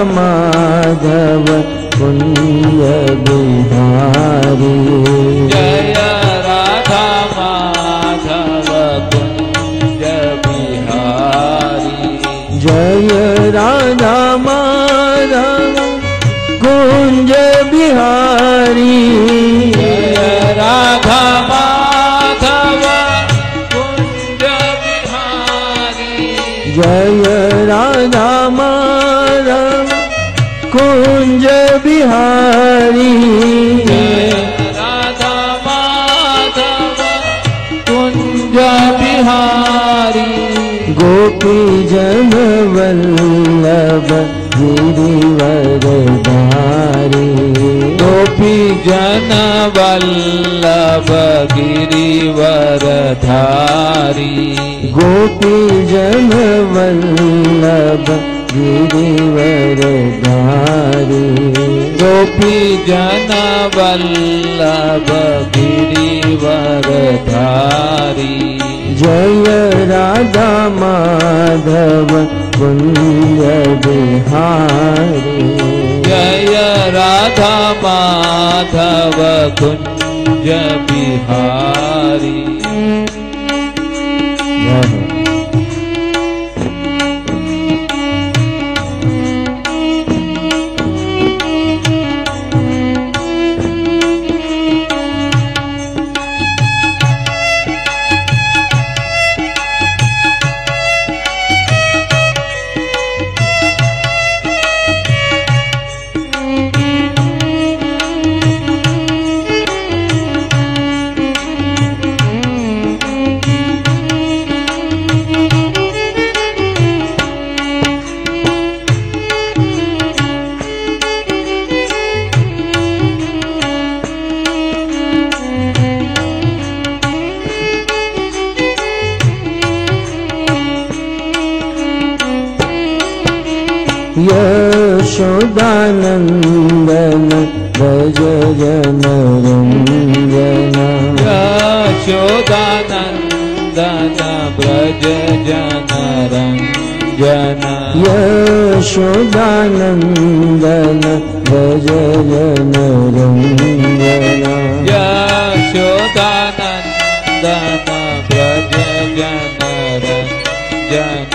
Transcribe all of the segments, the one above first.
माधव कुंज बिहारी। जय राधा माधव कुंज बिहारी। जय राधा माधव कुंज बिहारी। जय राधा माधव कुंज बिहारी। जय राधा माधव कुंज बिहारी। जय राधा माधव कुंज बिहारी। गोपी जन वल्लभ गिरिवरधारी। गोपी जन वल्लभ गिरिवरधारी। गोपी जन वल्लभ गिरिवरधारी। गोपी जन वल्लभ गिरिवरधारी। जय राधा माधव कुंज बिहारी। जय राधा माधव कुंज बिहारी। यशोदानंदन व्रज जन रंजन। यशोदानंदन व्रज जन रंजन। यशोदानंदन व्रज जन रंजन। यशोदानंदन व्रज जन रंजन।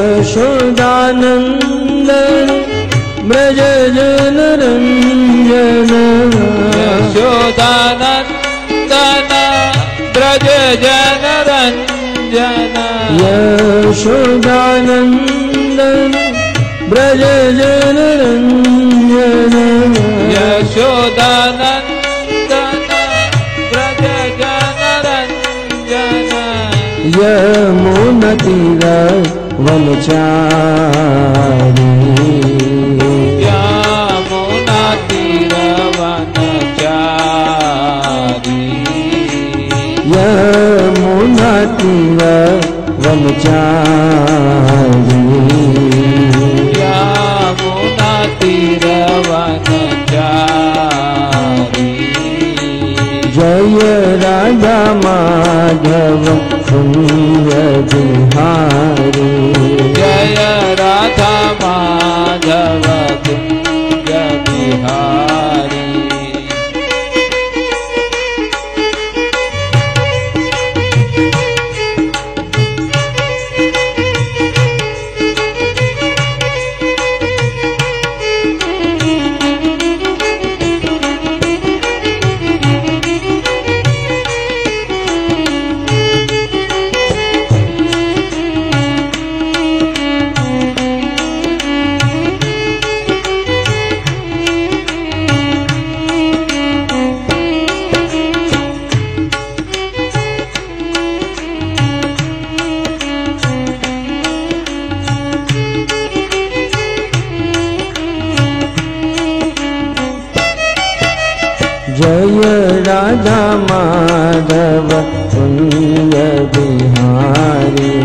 यशोदानंदन व्रज जन रंजन। यशोदानंदन व्रज जन रंजन। यशोदानंदन व्रज जन रंजन। यशोदानंदन व्रज जन रंजन। यमुना तीर वनचारी। यमुना तीर वनचारी। यमुना तीर वनचारी। यमुना तीर वनचारी। जय राधा माधव कुंज बिहारी। जय राधा माधव कुंज बिहारी। जय राधा माधव कुंज बिहारी।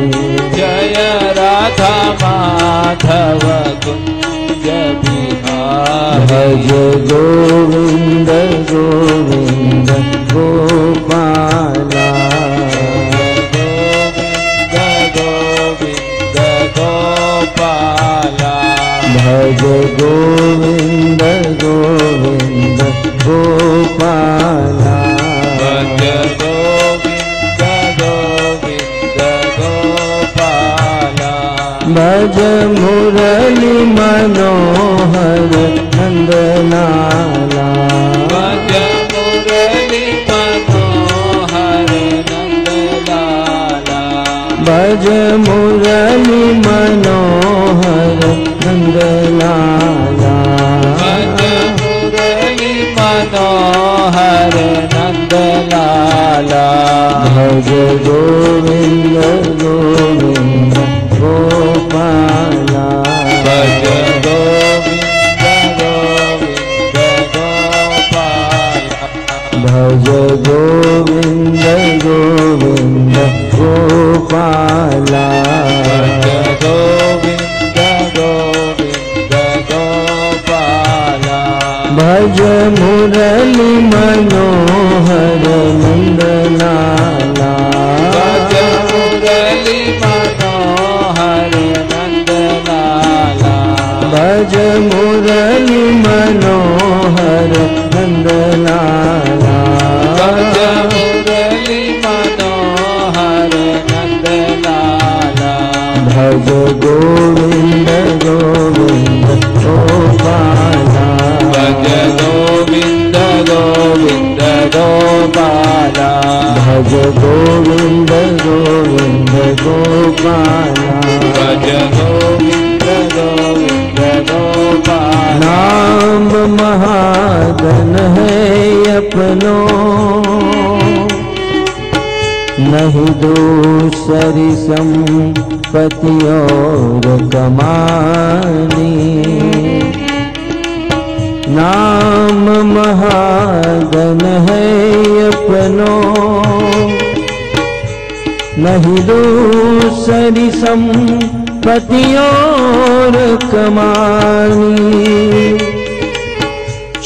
जय राधा माधव कुंज बिहारी। भज गोविंद गोविंद गोपाला। गोविंद गोविंद गोपाला। भज गोपाला भज गोविंद गोविंद गोपाला भज मुरली मनोहर नंदलाला भज मुरली मनोहर नंदलाला भज मुरली मनोहर नंदलाला भज मुरली मनोहर नंदलाला भज गोविंद गोविंद गोपाला भज गोविंद गोविंद गोपाला भज गोविंद गोविंद गोपाला भज गोविंद गोविंद गोपाला भज मुरली मनोहर नंदलाला भज मुरली मनोहर नंदलाला भज मुरली मनोहर नंदलाला भज मुरली मनोहर नंदलाला भज गोविंद गोविंद गोपाला भज गोविंद गोविंद गोपाला भज गोविंद गोविंद गोपाला भज गोविंद गोविंद गोपाला नाम महागन है अपनो नहीं दूसरी संपत्ति और कमानी नाम महागन है अपनो नहीं दूसरी संपत्ति और कमानी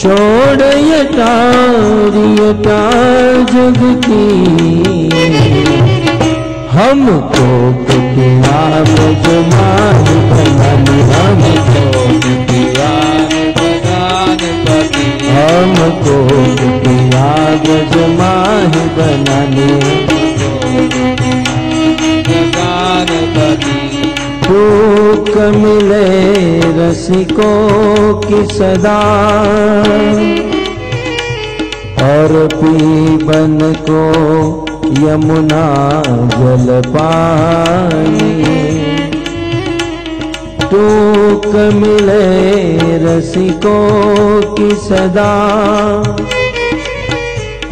छोड़ यटा जग की हमको किया बजमान बनानी हमको हमको किया बजमान बनानी भूख मिले रसिकों की सदा और पीबन को यमुना जल पानी टूक मिले रसिकों की सदा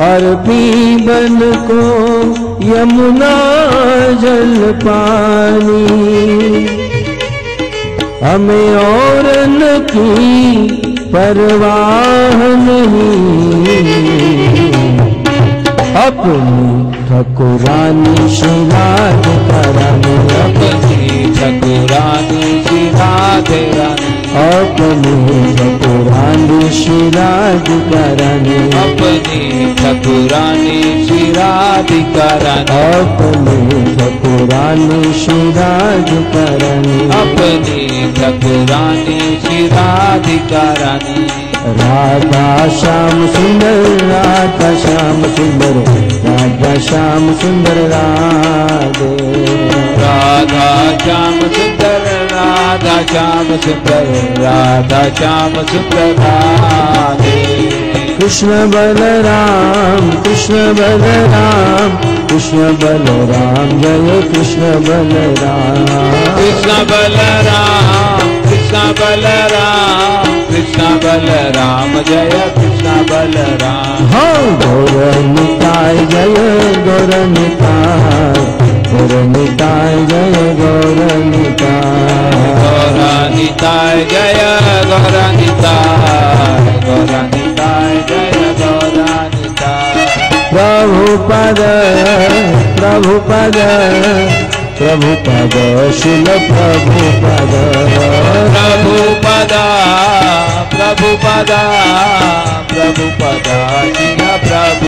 और पीबन को यमुना जल पानी हमें और न की परवाह नहीं अपनी ठकुरानी श्रीनाथ करानी अपनी ठकुरानी श्रीराधे रानी अपनी ठकुरानी श्रीनाथ करानी अपनी ठकुरानी श्रीराधिका रानी अपनी ठकुरानी श्रीनाथ करानी अपनी ठकुरानी श्रीराधिका रानी राधा श्याम सुंदर राधा श्याम सुंदर राधा श्याम सुंदर राधे राधा श्याम सुंदर राधा श्याम सुंदर राधा श्याम सुंदर राधे कृष्ण बलराम कृष्ण बलराम कृष्ण बलराम जय कृष्ण बलराम कृष्ण बलराम कृष्ण बलराम कृष्ण बलराम जय कृष्ण बलराम हाँ गौर निताय जय गौर निताय गौर निताय जय गौर निताय गौरानिताय जय गौरानिताय गौरानिताय जय गौरानिताय प्रभुपद प्रभुपद प्रभुपद शिल प्रभुपद प्रभुपद प्रभुपद प्रभुपद शिल प्रभु